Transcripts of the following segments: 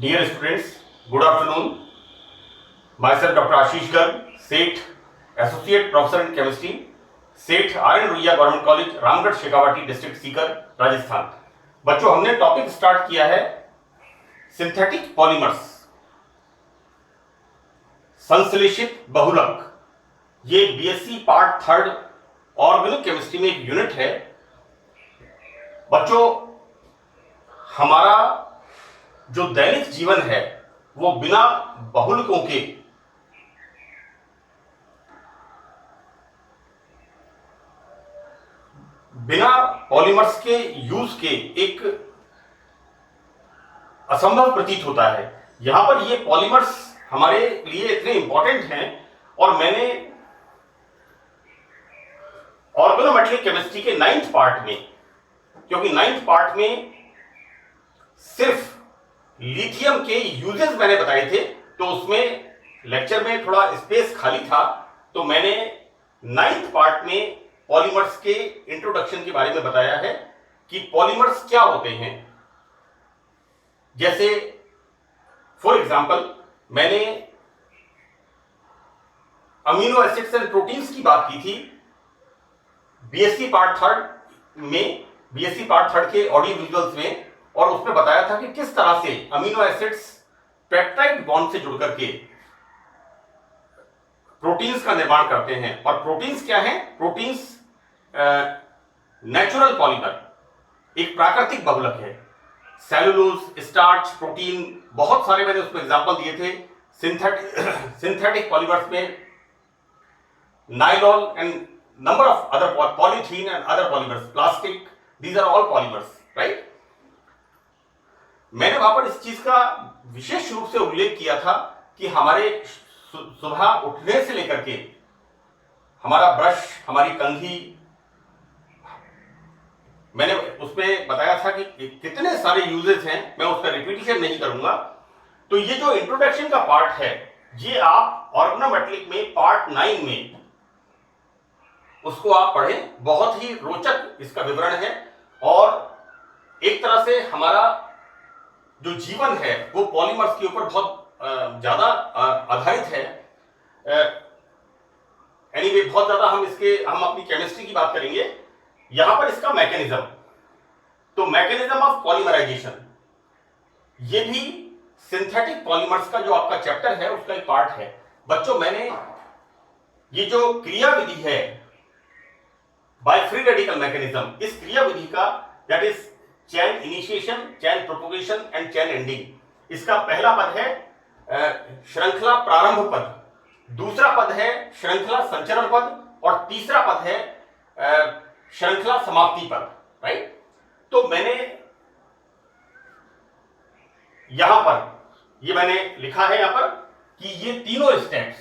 Dear students, good afternoon. Myself Dr. Ashish Garg, SET, Associate Professor in Chemistry, SET R.N. Ruia Government College, Ramgarh Shekhawati district Sikar, Rajasthan. बच्चों, हमने topic start किया है synthetic polymers, संश्लेषित बहुलक। ये BSc part 3 organic chemistry में एक यूनिट है। बच्चों, हमारा जो दैनिक जीवन है वो बिना बहुलकों के बिना पॉलीमर्स के यूज के एक असंभव प्रतीत होता है। यहां पर ये पॉलीमर्स हमारे लिए इतने इंपॉर्टेंट हैं और मैंने ऑर्गेनोमेट्रिक केमिस्ट्री के 9th पार्ट में, क्योंकि 9th पार्ट में सिर्फ लिथियम के यूजेस मैंने बताए थे, तो उसमें लेक्चर में थोड़ा स्पेस खाली था, तो मैंने 9th पार्ट में पॉलीमर्स के इंट्रोडक्शन के बारे में बताया है कि पॉलीमर्स क्या होते हैं। जैसे फॉर एग्जांपल मैंने अमीनो एसिड्स एंड प्रोटीन्स की बात की थी बीएससी पार्ट 3 के ऑडियो विजुअल्स में, और उसमें बताया था कि किस तरह से अमीनो एसिड्स पेप्टाइड बॉन्ड से जुड़कर के प्रोटीन्स का निर्माण करते हैं। और प्रोटीन्स क्या हैं? प्रोटीन्स नेचुरल पॉलीमर, एक प्राकृतिक बहुलक है। सेलुलोज, स्टार्च, प्रोटीन, बहुत सारे मैंने उसमें एग्जांपल दिए थे। सिंथेटिक पॉलीमर्स में nylon and number of other, polythene and other polymers, plastic, these are all polymers, right. मैंने वहां पर इस चीज का विशेष रूप से उल्लेख किया था कि हमारे सुबह उठने से लेकर के हमारा ब्रश, हमारी कंघी, मैंने उसमें बताया था कि कितने सारे यूजेस हैं, मैं उसका रिपीटिशन नहीं करूंगा। तो ये जो इंट्रोडक्शन का पार्ट है, ये आप ऑर्गेनोमेट्रिक में पार्ट 9 में उसको आप पढ़ें, बहुत ही रोचक इसका विवरण है। और एक तरह से हमारा जो जीवन है वो पॉलीमर्स के ऊपर बहुत ज्यादा आधारित है। एनीवे, बहुत ज्यादा हम अपनी केमिस्ट्री की बात करेंगे। यहां पर इसका मैकेनिज्म, तो मैकेनिज्म ऑफ पॉलीमराइजेशन, ये भी सिंथेटिक पॉलीमर्स का जो आपका चैप्टर है उसका एक पार्ट है। बच्चों, मैंने ये जो क्रिया विधि है बाय फ्री रेडिकल मैकेनिज्म, इस क्रिया विधि का, that is chain initiation, chain propagation and chain ending, इसका पहला पद है श्रृंखला प्रारंभ पद, दूसरा पद है श्रृंखला संचरण पद, और तीसरा पद है श्रृंखला समाप्ति पद, राइट। तो मैंने यहां पर ये मैंने लिखा है यहां पर कि ये तीनों स्टेप्स,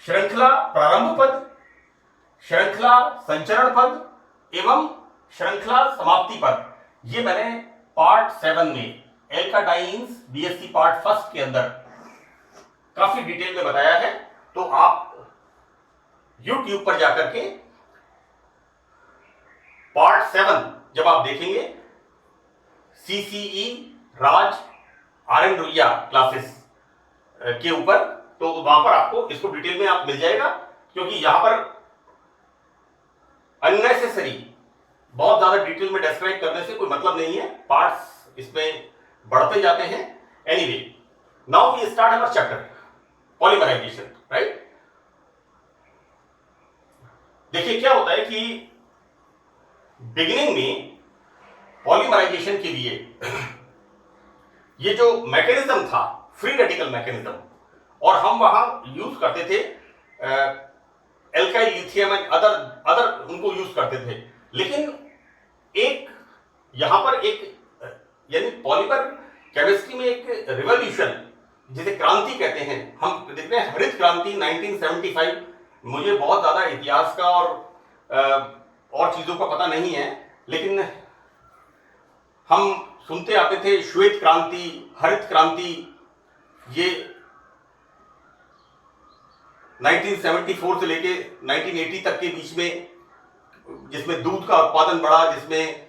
श्रृंखला प्रारंभ पद, श्रृंखला संचरण पद एवं श्रृंखला समाप्ति पद, ये मैंने पार्ट 7 में एल्काडाइंस बीएससी पार्ट 1 के अंदर काफी डिटेल में बताया है। तो आप YouTube पर जाकर के पार्ट 7 जब आप देखेंगे, CCE राज RN रुइया क्लासेस के ऊपर, तो वहां पर आपको इसको डिटेल में आप मिल जाएगा। क्योंकि यहां पर अननेसेसरी बहुत ज्यादा डिटेल में डिस्क्राइब करने से कोई मतलब नहीं है, पार्ट्स इसमें बढ़ते जाते हैं। Anyway, now we start our chapter polymerisation, right. देखिए क्या होता है कि बिगिनिंग में पॉलीमराइजेशन के लिए ये जो मैकेनिज्म था फ्री रेडिकल मैकेनिज्म, और हम वहां यूज करते थे एल्काइल लिथियम एंड अदर उनको यूज करते थे। लेकिन एक यहां पर एक यानी पॉलीमर केमिस्ट्री में एक रिवॉल्यूशन, जिसे क्रांति कहते हैं, हम देखते हैं हरित क्रांति 1975। मुझे बहुत ज्यादा इतिहास का और चीजों का पता नहीं है, लेकिन हम सुनते आते थे श्वेत क्रांति, हरित क्रांति, ये 1974 से लेके 1980 तक के बीच में, जिसमें दूध का उत्पादन बढ़ा, जिसमें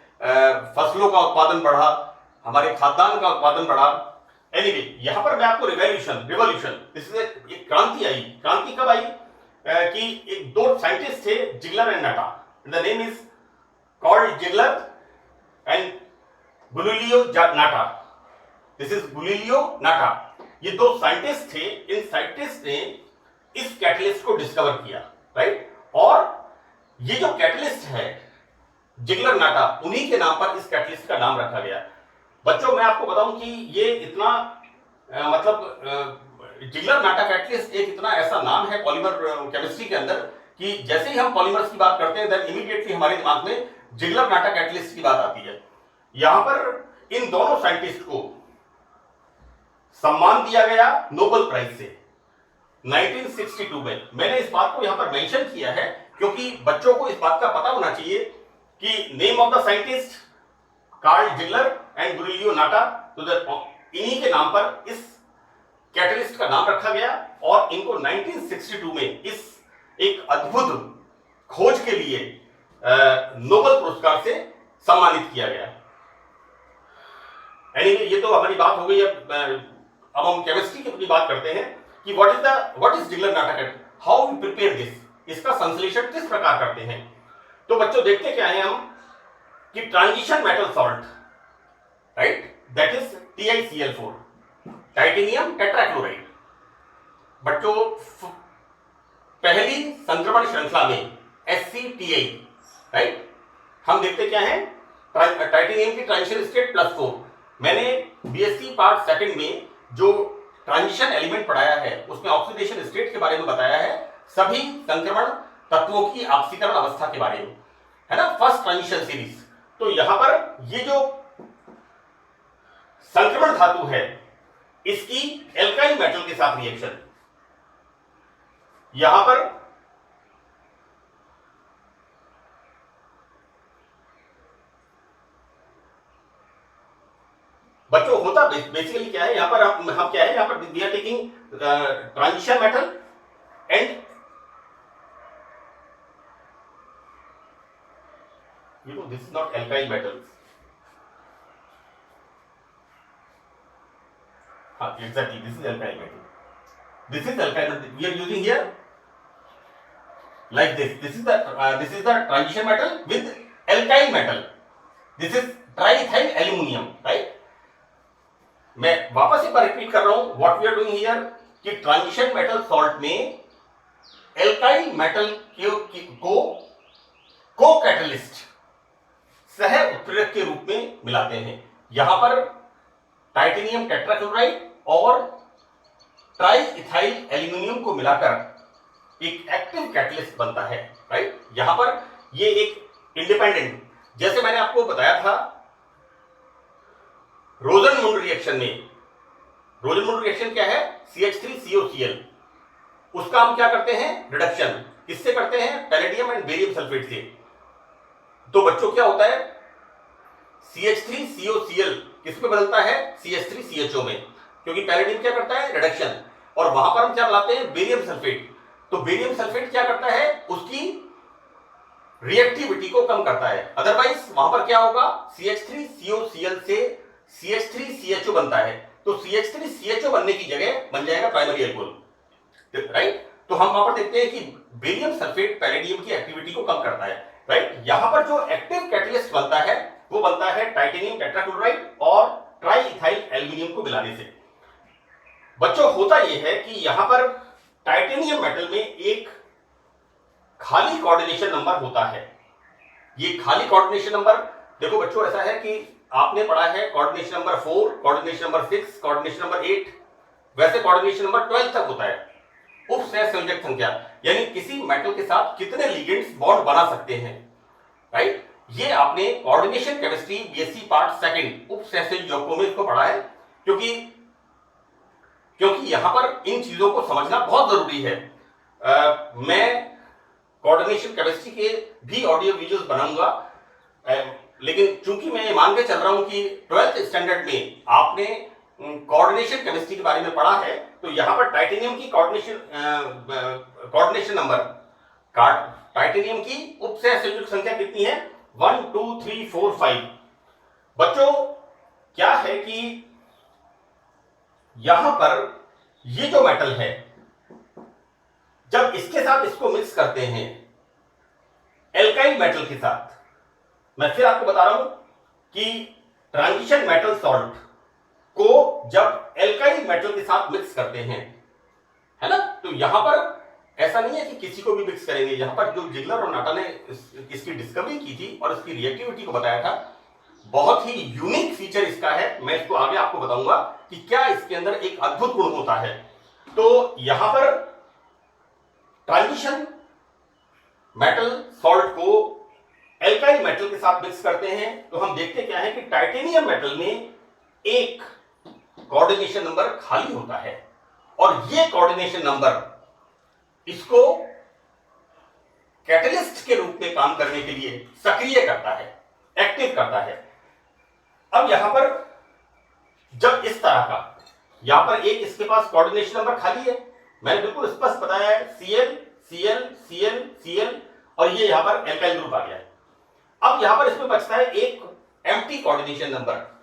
फसलों का उत्पादन बढ़ा, हमारे खाद्यान्न का उत्पादन बढ़ा। एनीवे यहां पर मैं आपको रिवॉल्यूशन इससे एक क्रांति आई। क्रांति कब आई? कि एक दो साइंटिस्ट थे, Ziegler and Natta. The name is called Ziegler and Giulio Natta. This is Giulio Natta. ये दो साइंटिस्ट थे। इन साइंटिस्ट ने इस कैटलिस्ट को डिस्कवर किया, राइट। और ये जो कैटलिस्ट है जिगलर नाटा, उन्हीं के नाम पर इस कैटलिस्ट का नाम रखा गया। बच्चों मैं आपको बताऊं कि ये इतना जिगलर नाटा कैटलिस्ट एक इतना ऐसा नाम है पॉलीमर केमिस्ट्री के अंदर कि जैसे ही हम पॉलीमर्स की बात करते हैं देन इमीडिएटली हमारे दिमाग में जिगलर नाटा कैटलिस्ट की बात आती है। यहां पर इन दोनों साइंटिस्ट को सम्मान दिया गया नोबेल प्राइज से 1962 में। मैंने इस बात को यहां पर मेंशन किया है क्योंकि बच्चों को इस बात का पता होना चाहिए कि name of the scientist Karl Ziegler and Giulio Natta, तो इन्हीं के नाम पर इस कैटलिस्ट का नाम रखा गया और इनको 1962 में इस एक अद्भुत खोज के लिए नोबेल पुरस्कार से सम्मानित किया गया। एनीवे ये तो हमारी बात हो गई। अब हम केमिस्ट्री की अपनी बात करते हैं कि what is Ziegler Natta catalyst, how we prepare this, इसका संश्लेषण किस प्रकार करते हैं। तो बच्चों देखते क्या है हम कि transition metal salt, right, that is TiCl4, titanium tetrachloride. बच्चों पहली संक्रमण श्रृंखला में SCTi, राइट, हम देखते क्या है टाइटेनियम की ट्रांजिशन स्टेट +4। मैंने BSc पार्ट सेकंड में जो ट्रांजिशन एलिमेंट पढ़ाया है उसमें ऑक्सीडेशन स्टेट के बारे में बताया है, सभी संक्रमण तत्वों की ऑक्सीकरण अवस्था के बारे में, है ना, फर्स्ट ट्रांजिशन सीरीज। तो यहां पर ये जो संक्रमण धातु है इसकी एल्काइल मेटल के साथ रिएक्शन, यहां पर बच्चों होता बेसिकली क्या है, यहां पर हम क्या है, यहां पर we are taking transition metal and this is not alkyl metals. Exactly, this is alkyl metal. This is alkyl metal. We are using here like this. This is the transition metal with alkyl metal. This is triethyl aluminum, right? मैं वापस एक बार repeat कर रहा हूं what we are doing here कि transition metal salt में alkyl metal को को कैटलिस्ट सह उत्प्रेरक के रूप में मिलाते हैं। यहां पर टाइटेनियम टेट्राक्लोराइड और ट्राइइथाइल एल्यूमिनियम को मिलाकर एक एक्टिव कैटलिस्ट बनता है, राइट। यहां पर ये एक इंडिपेंडेंट, जैसे मैंने आपको बताया था रोजनमुंड रिएक्शन में, रोजनमुंड रिएक्शन क्या है, CH3COCl, उसका हम क्या करते हैं, रिडक्शन किससे करते हैं, पैलेडियम एंड बेरियम सल्फेट से। तो बच्चों क्या होता है, CH3COCl किस पे बदलता है, CH3CHO में, क्योंकि पैलेडियम क्या करता है, रिडक्शन, और वहां पर हम क्या लाते हैं, बेरियम सल्फेट। तो बेरियम सल्फेट क्या करता है, उसकी रिएक्टिविटी को कम करता है। अदरवाइज वहां पर क्या होगा, CH3COCl से CH3CHO बनता है, तो CH3CHO बनने की जगह बन जाएगा प्राइमरी अल्कोहल, राइट। तो हम वहां पर देखते हैं कि बेरियम सल्फेट पैलेडियम की एक्टिविटी को कम करता है, राइट। यहां पर जो एक्टिव कैटलिस्ट बनता है वो बनता है टाइटेनियम टेट्राक्लोराइड और ट्राइइथाइल एल्यूमिनियम को मिलाने से। बच्चों होता यह है कि यहां पर टाइटेनियम मेटल में एक खाली कोऑर्डिनेशन नंबर होता है। ये खाली कोऑर्डिनेशन नंबर देखो बच्चों ऐसा है कि आपने पढ़ा है coordination number 4, coordination number 6, coordination number 8, वैसे कोऑर्डिनेशन नंबर 12 तक होता है। उपसह संयोजक संख्या यानी किसी मेटल के साथ कितने लिगेंड्स बॉन्ड बना सकते हैं, राइट। ये आपने coordination chemistry BSc part second उपसह संयोजकों में इसको पढ़ा है, क्योंकि यहां पर इन चीजों को समझना बहुत जरूरी है। मैं कोऑर्डिनेशन केमिस्ट्री के भी ऑडियो वीडियोस बनाऊंगा, लेकिन चूंकि मैं मान के चल रहा हूं कि 12th स्टैंडर्ड में आपने कोऑर्डिनेशन केमिस्ट्री के बारे में पढ़ा है, तो यहां पर टाइटेनियम की कोऑर्डिनेशन नंबर, टाइटेनियम की उपसह संयुजक संख्या कितनी है, 1 2 3 4 5। बच्चों क्या है कि यहां पर ये जो मेटल है, जब इसके साथ इसको मिक्स करते हैं एल्काइल मेटल के साथ, मैं फिर आपको बता रहा हूं कि ट्रांजिशन मेटल सॉल्ट को जब एल्काइल मेटल के साथ मिक्स करते हैं, है ना, तो यहां पर ऐसा नहीं है कि किसी को भी मिक्स करेंगे। यहां पर जो जिगलर और नाटा ने इसकी डिस्कवरी की थी और इसकी रिएक्टिविटी को बताया था, बहुत ही यूनिक फीचर इसका है। मैं इसको आगे आपको बताऊंगा कि क्या इसके अंदर एक अद्भुत गुण होता है। तो यहां पर ट्रांजिशन मेटल सॉल्ट को एल्काइल मेटल के साथ मिक्स करते हैं, तो हम देखते क्या है कि टाइटेनियम मेटल में एक कोऑर्डिनेशन नंबर खाली होता है और ये कोऑर्डिनेशन नंबर इसको कैटलिस्ट के रूप में काम करने के लिए सक्रिय करता है, एक्टिव करता है। अब यहां पर जब इस तरह का, यहां पर एक इसके पास कोऑर्डिनेशन नंबर खाली है, मैंने बिल्कुल स्पष्ट बताया है, Cl Cl Cl Cl, और ये यहां पर एल्काइल ग्रुप आ गया है। अब यहां पर इसमें बचता है एक एम्प्टी कोऑर्डिनेशन नंबर,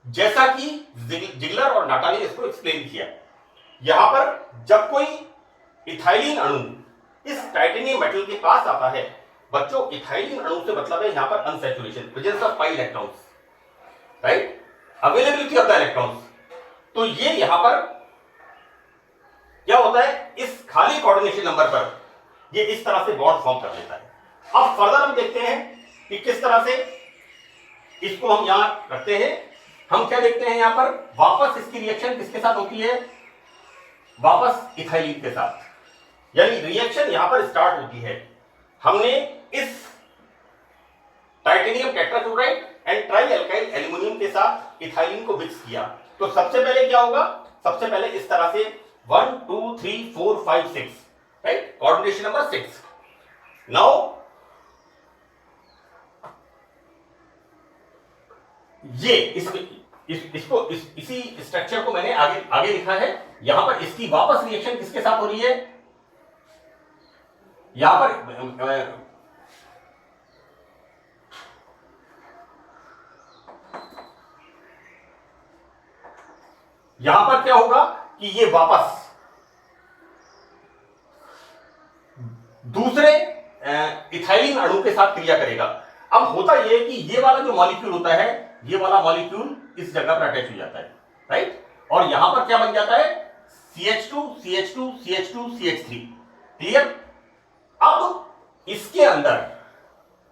जैसा कि जिगलर और नाटा ने इसको एक्सप्लेन किया। यहां पर जब कोई इथाइलिन अणु इस टाइटेनियम मेटल के पास आता है, बच्चों इथाइलिन अणु से मतलब है यहां पर unsaturation, presence of pi electrons, right, availability of the electrons. तो ये यहां पर क्या होता है, इस खाली कोऑर्डिनेशन नंबर पर ये इस तरह से बॉन्ड फॉर्म कर लेता है। अब फर्दर हम देखते हैं कि किस तरह से इसको हम यहां रखते हैं। हम क्या देखते हैं यहां पर, वापस इसकी रिएक्शन किसके साथ होती है, वापस इथाइलिन के साथ, यानी रिएक्शन यहां पर स्टार्ट होती है। हमने इस titanium tetrachloride and try alkyl aluminium के साथ इथाइलिन को मिक्स किया, तो सबसे पहले क्या होगा, सबसे पहले इस तरह से 1 2 3 4 5 6, राइट, कोऑर्डिनेशन नंबर 6। नाउ ये इसी स्ट्रक्चर को मैंने आगे लिखा है। यहां पर इसकी वापस रिएक्शन किसके साथ हो रही है, यहां पर क्या होगा कि ये वापस दूसरे इथाइलिन अणु के साथ क्रिया करेगा। अब होता यह है कि ये वाला जो मॉलिक्यूल होता है, ये वाला मॉलिक्यूल इस जगह पर अटैच हो जाता है, राइट, और यहां पर क्या बन जाता है, CH2 CH2 CH2 CH3, clear. अब इसके अंदर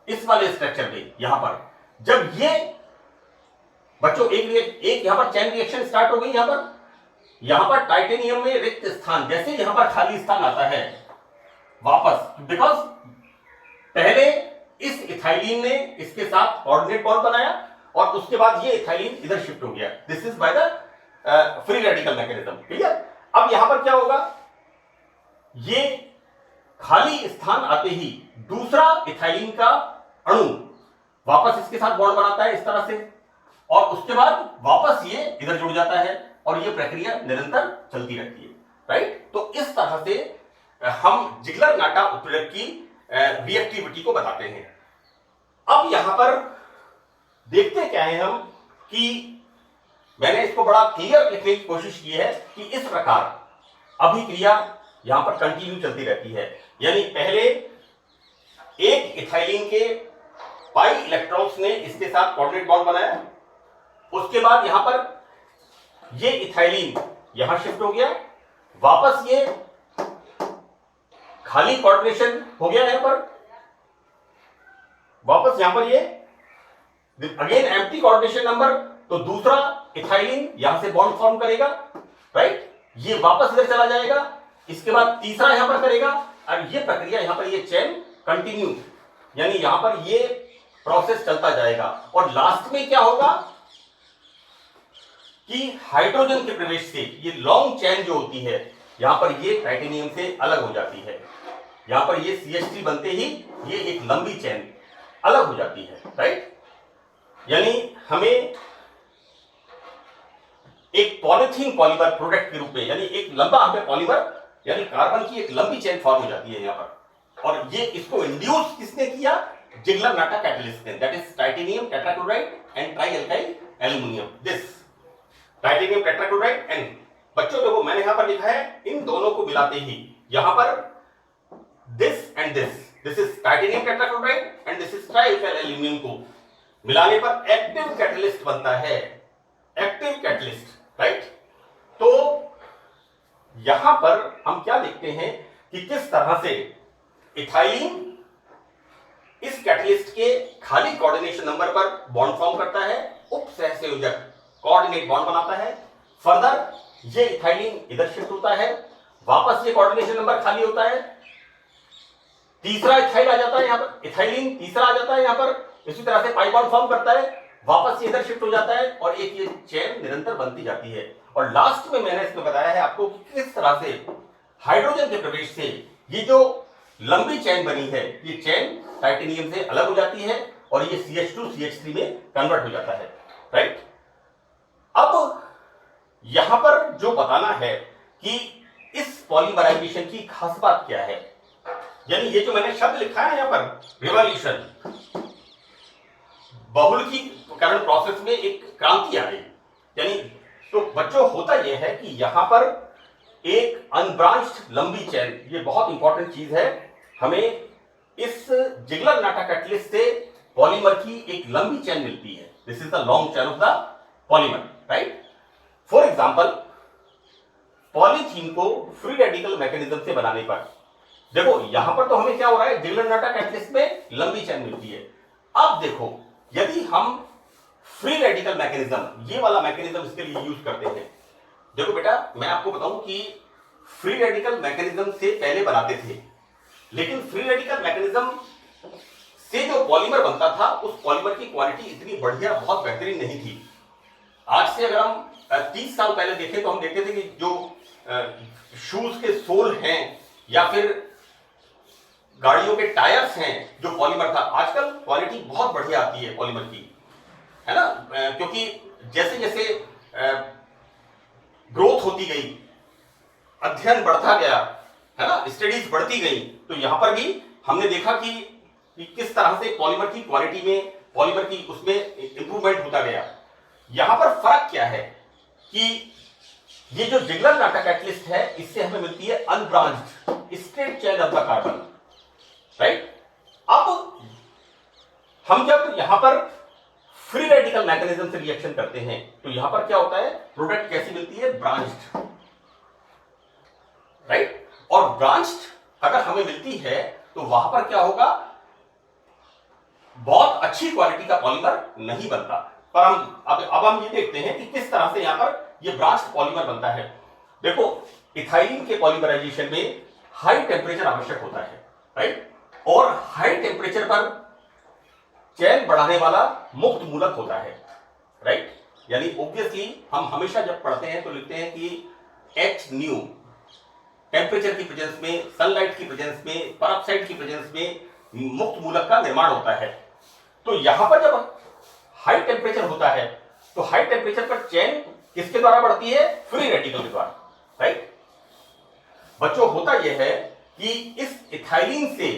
इस वाले स्ट्रक्चर में यहां पर जब ये बच्चों एक यहां पर चेन रिएक्शन स्टार्ट हो गई, यहां पर टाइटेनियम में रिक्त स्थान, जैसे यहां पर खाली स्थान आता है वापस, बिकॉज पहले इस इथाइलिन ने इसके साथ कोऑर्डिनेट बॉन्ड बनाया और उसके बाद ये इथाइलिन इधर शिफ्ट हो गया। This is by the free radical mechanism, clear. अब यहां पर क्या होगा, ये खाली स्थान आते ही दूसरा इथाइलिन का अणु वापस इसके साथ बॉन्ड बनाता है इस तरह से, और उसके बाद वापस ये इधर जुड़ जाता है और ये प्रक्रिया निरंतर चलती रहती है, राइट। तो इस तरह से हम जिगलर नाटा उत्प्रेरक की रिएक्टिविटी को बताते हैं। अब यहां पर देखते क्या है हम कि मैंने इसको बड़ा क्लियर लिखने की कोशिश की है कि इस प्रकार अभिक्रिया यहां पर कंटिन्यू चलती रहती है, यानी पहले एक इथाइलिन के पाई इलेक्ट्रॉन्स ने इसके साथ कोऑर्डिनेट बॉन्ड बनाया, उसके बाद यहां पर ये इथाइलिन यहां शिफ्ट हो गया, वापस ये खाली कोऑर्डिनेशन हो गया, यहां पर वापस यहां पर ये अगेन एम्प्टी कोऑर्डिनेशन नंबर, तो दूसरा इथाइलिन यहां से बॉन्ड फॉर्म करेगा, राइट, ये वापस इधर चला जाएगा, इसके बाद तीसरा यहां पर करेगा, और ये प्रक्रिया यहां पर ये चेन कंटिन्यू, यानी यहां पर ये प्रोसेस चलता जाएगा, और लास्ट में क्या होगा कि हाइड्रोजन के प्रवेश से ये लॉन्ग चेन जो होती है यहां पर ये टाइटेनियम से अलग हो जाती है, यहां पर ये CH3 बनते ही ये एक लंबी चेन अलग हो जाती है, राइट। यानी हमें एक पॉलीथीन पॉलीमर प्रोडक्ट के रूप में, यानी एक लंबा हमें पॉलीमर यानी कार्बन की एक लंबी चेन फॉर्म हो जाती है यहां पर, और ये इसको इंड्यूस किसने किया, जिगलर नाटा कैटलिस्ट ने, that is titanium tetrachloride and try alkyl aluminium. This titanium tetrachloride and बच्चों देखो मैंने यहां पर लिखा है इन दोनों को मिलाते ही यहां पर this and this is titanium tetrachloride and this is triethyl aluminium को मिलाने पर एक्टिव कैटलिस्ट बनता है, एक्टिव कैटलिस्ट, राइट। तो यहां पर हम क्या देखते हैं कि किस तरह से इथाइलिन इस कैटलिस्ट के खाली कोऑर्डिनेशन नंबर पर बॉन्ड फॉर्म करता है, उपसहसंयोजक कोऑर्डिनेट बॉन्ड बनाता है। फर्दर ये इथाइलिन इधर शिफ्ट होता है, वापस ये कोऑर्डिनेशन नंबर खाली होता है, तीसरा इथाइल आ जाता है यहां पर, इथाइलिन तीसरा आ जाता है यहां पर, इसी तरह से पाई बॉन्ड फॉर्म करता है, वापस ये इधर शिफ्ट हो जाता है और एक ये चेन निरंतर बनती जाती है। और लास्ट में मैंने इसमें बताया है आपको कि किस तरह से हाइड्रोजन के प्रवेश से ये जो लंबी चेन बनी है ये चेन टाइटेनियम से अलग हो जाती है और ये CH2 CH3 में कन्वर्ट हो जाता है, राइट। अब यहां पर जो बताना है कि इस पॉलीमराइजेशन की खास बात क्या है, यानी ये जो मैंने शब्द लिखा है यहां पर रिवॉल्यूशन, बहुलकीकरण प्रोसेस में एक क्रांति आ गई। यानी तो बच्चों होता यह है कि यहां पर एक अनब्रांच्ड लंबी चेन, ये बहुत इंपॉर्टेंट चीज है, हमें इस जिगलर-नाटा कैटलिस्ट से पॉलीमर की एक लंबी चेन मिलती है। This is the long chain of the polymer, right. For example polythene को फ्री रेडिकल मैकेनिज्म से बनाने पर देखो यहां पर तो हमें क्या हो रहा है, जिगलर-नाटा कैटलिस्ट में लंबी चेन मिलती है। अब देखो यदि हम फ्री रेडिकल मैकेनिज्म, ये वाला मैकेनिज्म इसके लिए यूज करते हैं, देखो बेटा मैं आपको बताऊं कि फ्री रेडिकल मैकेनिज्म से पहले बनाते थे, लेकिन फ्री रेडिकल मैकेनिज्म से जो पॉलीमर बनता था उस पॉलीमर की क्वालिटी इतनी बढ़िया बहुत बेहतरीन नहीं थी। आज से अगर हम 30 साल पहले देखें तो हम देखते थे कि जो शूज के सोल हैं या फिर गाड़ियों के टायर्स हैं जो पॉलीमर था, आजकल क्वालिटी बहुत बढ़िया आती है पॉलीमर की, है ना, क्योंकि जैसे जैसे ग्रोथ होती गई, अध्ययन बढ़ता गया, है ना, स्टडीज बढ़ती गई, तो यहां पर भी हमने देखा कि किस तरह से पॉलीमर की क्वालिटी में, पॉलीमर की उसमें इंप्रूवमेंट होता गया। यहां पर फर्क क्या है कि ये जो जिगलर-नाटा कैटलिस्ट है इससे हमें मिलती है unbranched straight chain of the carbon, right. अब हम जब यहां पर फ्री रेडिकल मैकेनिज्म से रिएक्शन करते हैं तो यहां पर क्या होता है, प्रोडक्ट कैसी मिलती है, ब्रांच्ड, राइट। और ब्रांच्ड अगर हमें मिलती है तो वहां पर क्या होगा, बहुत अच्छी क्वालिटी का पॉलीमर नहीं बनता। पर अब हम ये देखते हैं कि किस तरह से यहां पर ये ब्रांच्ड पॉलीमर बनता है। देखो इथाइलिन के पॉलीमराइजेशन में हाई टेम्परेचर आवश्यक होता है, राइट, और हाई टेम्परेचर पर चेन बढ़ाने वाला मुक्त मूलक होता है, राइट। यानी ऑब्वियसली हम हमेशा जब पढ़ते हैं तो लिखते हैं कि H न्यू टेम्परेचर की प्रेजेंस में, सनलाइट की प्रेजेंस में, परऑक्साइड की प्रेजेंस में मुक्त मूलक का निर्माण होता है। तो यहां पर जब हाई टेम्परेचर होता है तो हाई टेम्परेचर पर चेन किसके द्वारा बढ़ती है, फ्री रेडिकल के द्वारा, राइट। बच्चों होता यह है कि इस इथाइलिन से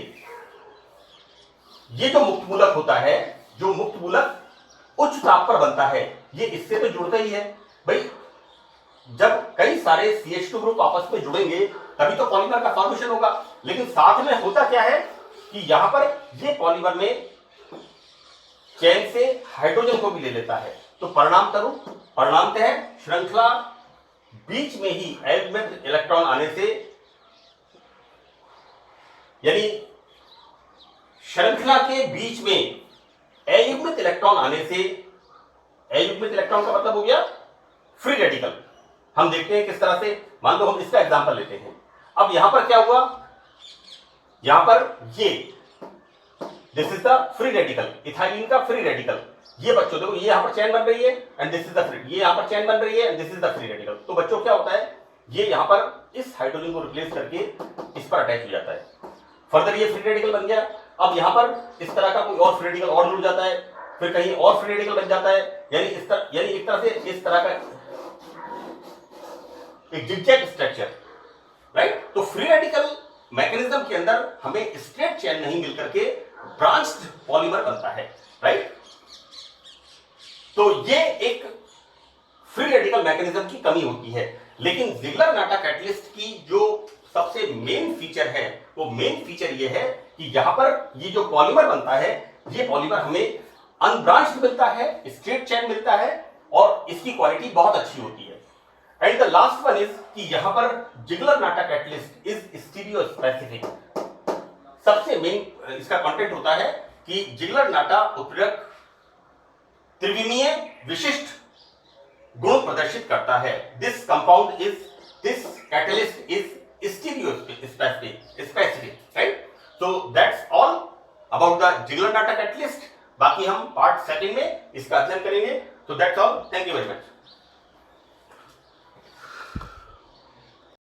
ये जो मुक्त मूलक होता है, जो मुक्त मूलक उच्च ताप पर बनता है, ये इससे तो जुड़ता ही है भाई। जब कई सारे CH2 ग्रुप आपस में जुड़ेंगे तभी तो पॉलीमर का फॉर्मेशन होगा, लेकिन साथ में होता क्या है कि यहां पर ये पॉलीमर में चेन से हाइड्रोजन को भी ले लेता है, तो परिणामतः श्रृंखला बीच में ही अयुग्मित इलेक्ट्रॉन आने से, यानी श्रृंखला के बीच में अयुग्मित इलेक्ट्रॉन आने से, अयुग्मित इलेक्ट्रॉन का मतलब हो गया फ्री रेडिकल। हम देखते हैं किस तरह से, मान लो हम इसका एग्जांपल लेते हैं। अब यहां पर क्या हुआ, यहां पर ये this is the free radical, ethylene का फ्री रेडिकल। ये बच्चों देखो ये यहां पर चेन बन रही है and this is the free, ये यहां पर चेन बन रही है and this is the free radical. तो बच्चों क्या होता है, ये यहां पर इस हाइड्रोजन को रिप्लेस करके इस पर अटैच हो जाता है, फर्दर ये फ्री रेडिकल बन गया। अब यहां पर इस तरह का कोई और फ्री रेडिकल और जुड़ जाता है, फिर कहीं और फ्री रेडिकल बन जाता है, यानी एक तरह से इस तरह का एक जिगजैग स्ट्रक्चर, राइट। तो फ्री रेडिकल मैकेनिज्म के अंदर हमें स्ट्रेट चेन नहीं मिलकर के ब्रांच्ड पॉलीमर बनता है, राइट। तो ये एक फ्री रेडिकल मैकेनिज्म की कमी होती है। लेकिन जिगलर नाटा कैटलिस्ट की जो सबसे मेन फीचर है, वो मेन फीचर ये है कि यहां पर ये जो पॉलीमर बनता है, ये पॉलीमर हमें अनब्रांच्ड मिलता है, स्ट्रेट चेन मिलता है और इसकी क्वालिटी बहुत अच्छी होती है। And the last one is कि यहां पर Ziggler Natta catalyst is stereo specific. सबसे मेन इसका कंटेंट होता है कि जिगलर नाटा उत्प्रेरक त्रिविमीय विशिष्ट गुण प्रदर्शित करता है। This catalyst is stereo specific, right? So that's all about the Ziggler Natta catalyst. बाकी हम पार्ट सेकंड में इसका अध्ययन करेंगे। So that's all, thank you very much.